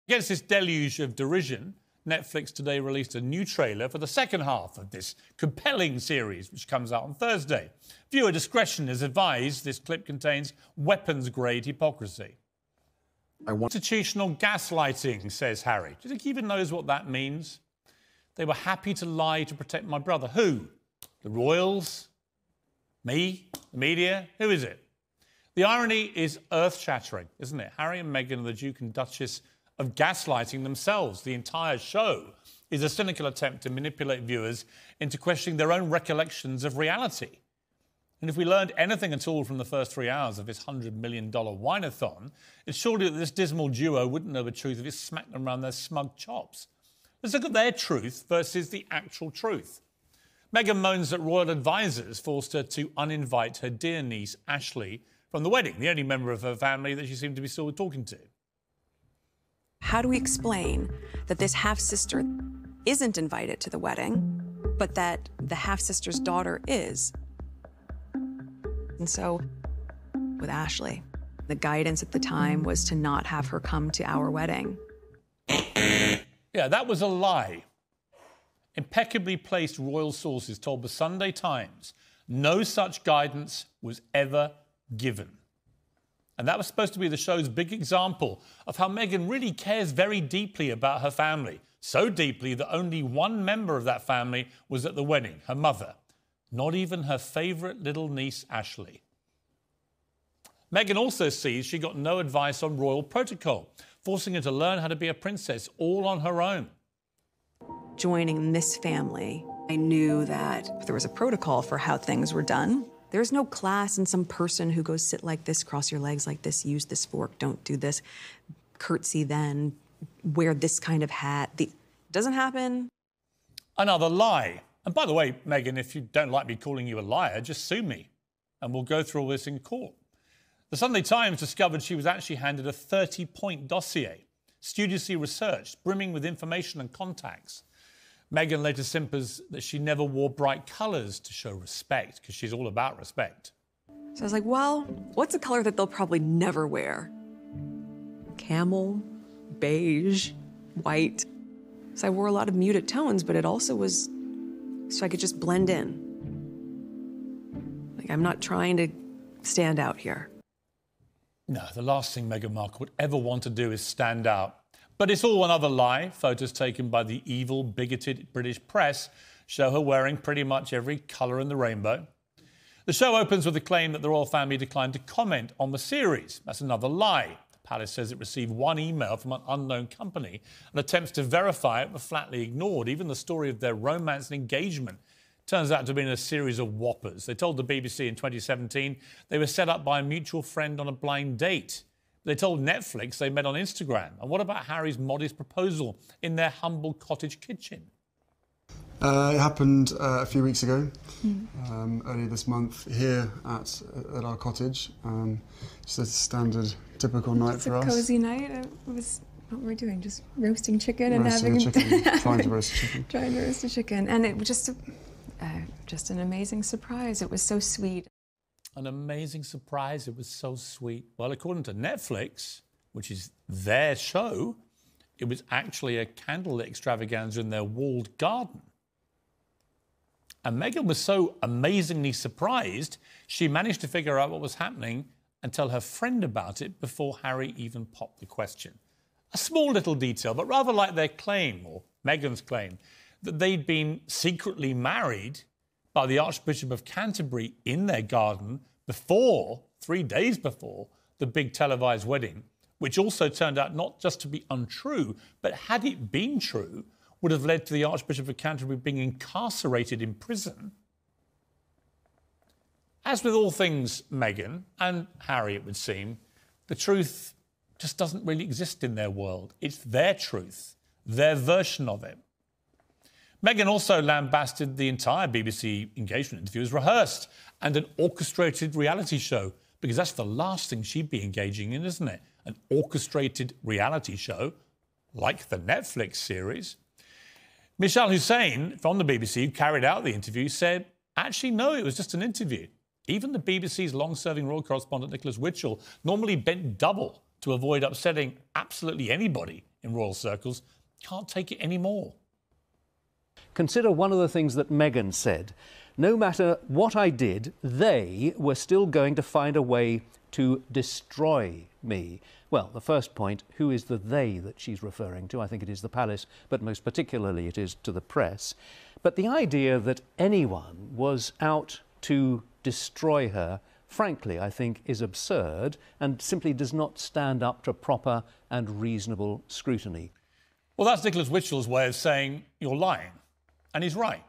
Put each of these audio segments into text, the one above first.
Against this deluge of derision, Netflix today released a new trailer for the second half of this compelling series, which comes out on Thursday. Viewer discretion is advised. This clip contains weapons-grade hypocrisy. Institutional gaslighting, says Harry. Do you think he even knows what that means? They were happy to lie to protect my brother. Who? The royals? Me? The media? Who is it? The irony is earth-shattering, isn't it? Harry and Meghan are the Duke and Duchess of gaslighting themselves. The entire show is a cynical attempt to manipulate viewers into questioning their own recollections of reality. And if we learned anything at all from the first 3 hours of this $100 million wine-a-thon, it's surely that this dismal duo wouldn't know the truth if it smacked them around their smug chops. Let's look at their truth versus the actual truth. Meghan moans that royal advisors forced her to uninvite her dear niece, Ashley, from the wedding, the only member of her family that she seemed to be still talking to. How do we explain that this half-sister isn't invited to the wedding, but that the half-sister's daughter is? And so, with Ashley, the guidance at the time was to not have her come to our wedding. Yeah, that was a lie. Impeccably placed royal sources told the Sunday Times no such guidance was ever given. And that was supposed to be the show's big example of how Meghan really cares very deeply about her family. So deeply that only one member of that family was at the wedding, her mother. Not even her favourite little niece, Ashley. Meghan also sees she got no advice on royal protocol, forcing her to learn how to be a princess all on her own. Joining this family, I knew that there was a protocol for how things were done. There's no class in some person who goes sit like this, cross your legs like this, use this fork, don't do this, curtsy then, wear this kind of hat. It doesn't happen. Another lie. And by the way, Meghan, if you don't like me calling you a liar, just sue me and we'll go through all this in court. The Sunday Times discovered she was actually handed a 30-point dossier, studiously researched, brimming with information and contacts. Meghan later simpers that she never wore bright colours to show respect, because she's all about respect. So I was like, well, what's a colour that they'll probably never wear? Camel, beige, white. So I wore a lot of muted tones, but it also was so I could just blend in. Like, I'm not trying to stand out here. No, the last thing Meghan Markle would ever want to do is stand out. But it's all another lie. Photos taken by the evil, bigoted British press show her wearing pretty much every colour in the rainbow. The show opens with the claim that the royal family declined to comment on the series. That's another lie. The palace says it received one email from an unknown company and attempts to verify it were flatly ignored. Even the story of their romance and engagement turns out to have been a series of whoppers. They told the BBC in 2017 they were set up by a mutual friend on a blind date. They told Netflix they met on Instagram. And what about Harry's modest proposal in their humble cottage kitchen? It happened a few weeks ago, earlier this month, here at our cottage. Just a standard, typical night for us. It's a cosy night. What were we doing? Just roasting chicken and roasting having... chicken. Trying to roast a chicken. Trying to roast a chicken. And it was just an amazing surprise. It was so sweet. An amazing surprise. It was so sweet. Well, according to Netflix, which is their show, it was actually a candlelit extravaganza in their walled garden. And Meghan was so amazingly surprised, she managed to figure out what was happening and tell her friend about it before Harry even popped the question. A small little detail, but rather like their claim, or Meghan's claim, that they'd been secretly married by the Archbishop of Canterbury in their garden before, 3 days before, the big televised wedding, which also turned out not just to be untrue, but had it been true, would have led to the Archbishop of Canterbury being incarcerated in prison. As with all things Meghan and Harry, it would seem, the truth just doesn't really exist in their world. It's their truth, their version of it. Meghan also lambasted the entire BBC engagement interview as rehearsed and an orchestrated reality show, because that's the last thing she'd be engaging in, isn't it? An orchestrated reality show, like the Netflix series. Michelle Hussein from the BBC, who carried out the interview, said, actually, no, it was just an interview. Even the BBC's long-serving royal correspondent, Nicholas Witchell, normally bent double to avoid upsetting absolutely anybody in royal circles, can't take it anymore. Consider one of the things that Meghan said. No matter what I did, they were still going to find a way to destroy me. Well, the first point, who is the they that she's referring to? I think it is the palace, but most particularly it is to the press. But the idea that anyone was out to destroy her, frankly, I think is absurd and simply does not stand up to proper and reasonable scrutiny. Well, that's Nicholas Witchell's way of saying you're lying. And he's right.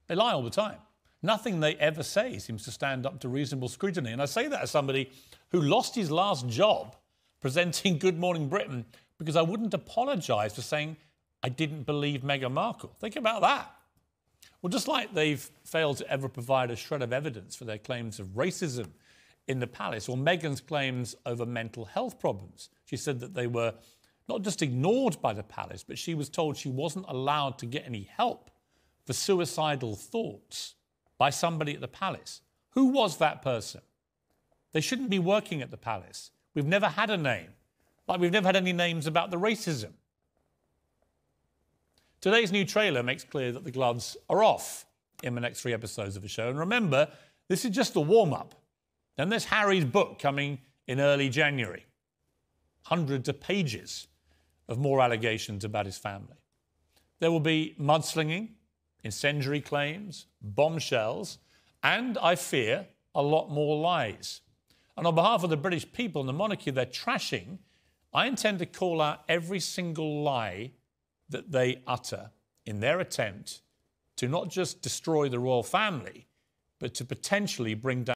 They lie all the time. Nothing they ever say seems to stand up to reasonable scrutiny. And I say that as somebody who lost his last job presenting Good Morning Britain because I wouldn't apologise for saying I didn't believe Meghan Markle. Think about that. Well, just like they've failed to ever provide a shred of evidence for their claims of racism in the palace, or Meghan's claims over mental health problems. She said that they were not just ignored by the palace, but she was told she wasn't allowed to get any help for suicidal thoughts by somebody at the palace. Who was that person? They shouldn't be working at the palace. We've never had a name, like we've never had any names about the racism. Today's new trailer makes clear that the gloves are off in the next 3 episodes of the show. And remember, this is just the warm-up. Then there's Harry's book coming in early January. Hundreds of pages of more allegations about his family. There will be mudslinging, incendiary claims, bombshells, and, I fear, a lot more lies. And on behalf of the British people and the monarchy they're trashing, I intend to call out every single lie that they utter in their attempt to not just destroy the royal family, but to potentially bring down